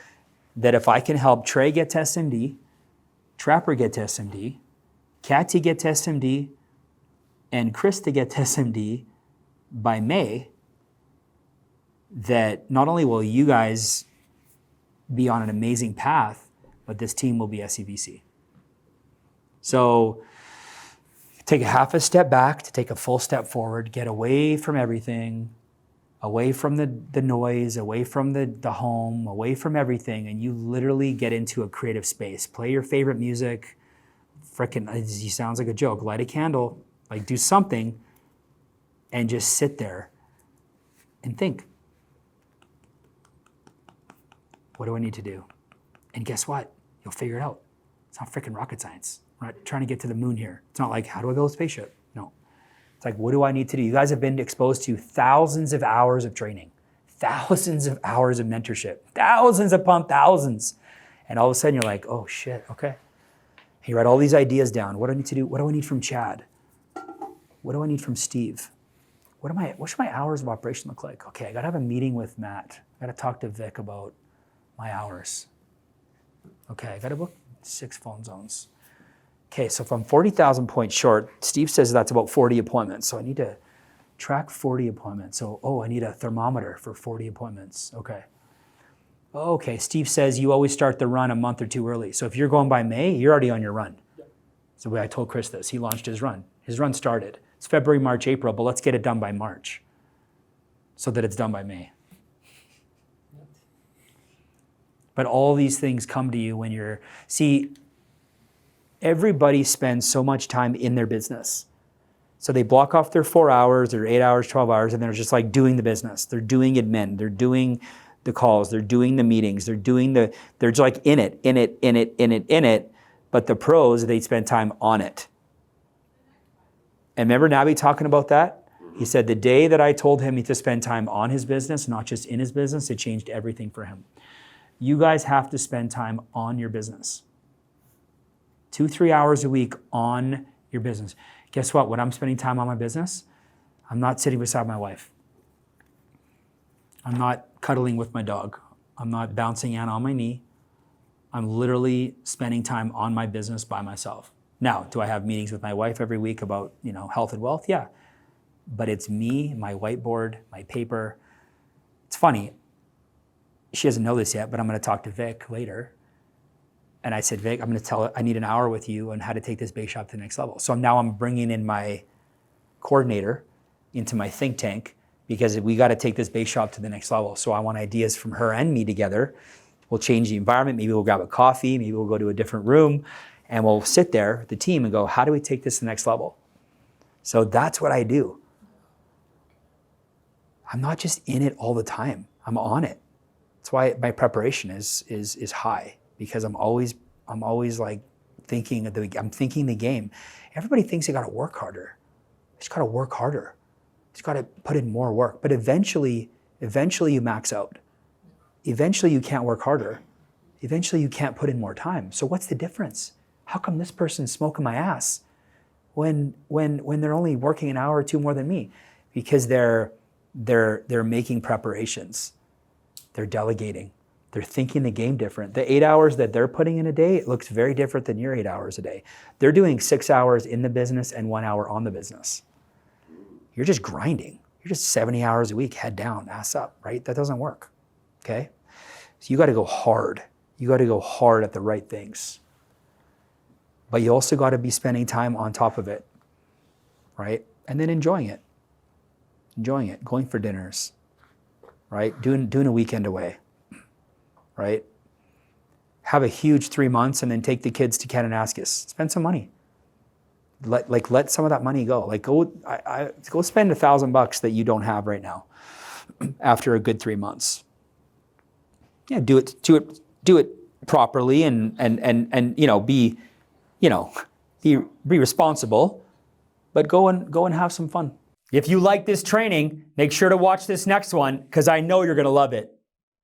Speaker 1: that if I can help Trey get to SMD, Trapper get to SMD, Katya get to SMD, and Chris to get to SMD by May, that not only will you guys be on an amazing path, but this team will be SCVC. So take a half a step back to take a full step forward, get away from everything, away from the noise, away from the home, away from everything, and you literally get into a creative space. Play your favorite music. Frickin', it sounds like a joke. Light a candle, like do something, and just sit there and think. What do I need to do? And guess what? You'll figure it out. It's not frickin' rocket science. We're not trying to get to the moon here. It's not like, how do I build a spaceship? No. It's like, what do I need to do? You guys have been exposed to thousands of hours of training, thousands of hours of mentorship, thousands upon thousands. And all of a sudden you're like, oh shit, okay. You write all these ideas down. What do I need to do? What do I need from Chad? What do I need from Steve? What should my hours of operation look like? Okay, I gotta have a meeting with Matt. I gotta talk to Vic about my hours. Okay, I gotta book 6 phone zones. Okay, so if I'm 40,000 points short, Steve says that's about 40 appointments. So I need to track 40 appointments. So, I need a thermometer for 40 appointments. Okay, Steve says you always start the run a month or 2 early. So if you're going by May, you're already on your run. So the way I told Chris this, he launched his run. His run started. It's February, March, April, but let's get it done by March so that it's done by May. But all these things come to you when everybody spends so much time in their business. So they block off their 4 hours, or 8 hours, 12 hours, and they're just like doing the business. They're doing admin, they're doing the calls, they're doing the meetings, they're just like in it. But the pros, they spend time on it. And remember Nabi talking about that? He said the day that I told him to spend time on his business, not just in his business, it changed everything for him. You guys have to spend time on your business. 2-3 hours a week on your business. Guess what? When I'm spending time on my business, I'm not sitting beside my wife. I'm not cuddling with my dog. I'm not bouncing Anna on my knee. I'm literally spending time on my business by myself. Now, do I have meetings with my wife every week about, health and wealth? Yeah. But it's me, my whiteboard, my paper. It's funny. She doesn't know this yet, but I'm going to talk to Vic later. And I said, Vic, I'm going to tell her I need an hour with you on how to take this base shop to the next level. So now I'm bringing in my coordinator into my think tank because we got to take this base shop to the next level. So I want ideas from her and me together. We'll change the environment. Maybe we'll grab a coffee. Maybe we'll go to a different room. And we'll sit there, the team, and go, how do we take this to the next level? So that's what I do. I'm not just in it all the time. I'm on it. That's why my preparation is high, because I'm always like thinking I'm thinking the game. Everybody thinks they got to work harder. You just got to work harder. You just got to put in more work. But eventually you max out. Eventually you can't work harder. Eventually you can't put in more time. So what's the difference? How come this person's smoking my ass when they're only working an hour or 2 more than me? Because they're making preparations. They're delegating. They're thinking the game different. The 8 hours that they're putting in a day, it looks very different than your 8 hours a day. They're doing 6 hours in the business and 1 hour on the business. You're just grinding. You're just 70 hours a week, head down, ass up, right? That doesn't work, okay? So you got to go hard. You got to go hard at the right things. But you also got to be spending time on top of it, right? And then enjoying it, going for dinners, right? Doing a weekend away, right? Have a huge 3 months and then take the kids to Kananaskis. Spend some money. Let some of that money go. Like go spend $1,000 that you don't have right now after a good 3 months. Yeah, do it properly and be responsible, but go and have some fun. If you like this training, make sure to watch this next one because I know you're going to love it.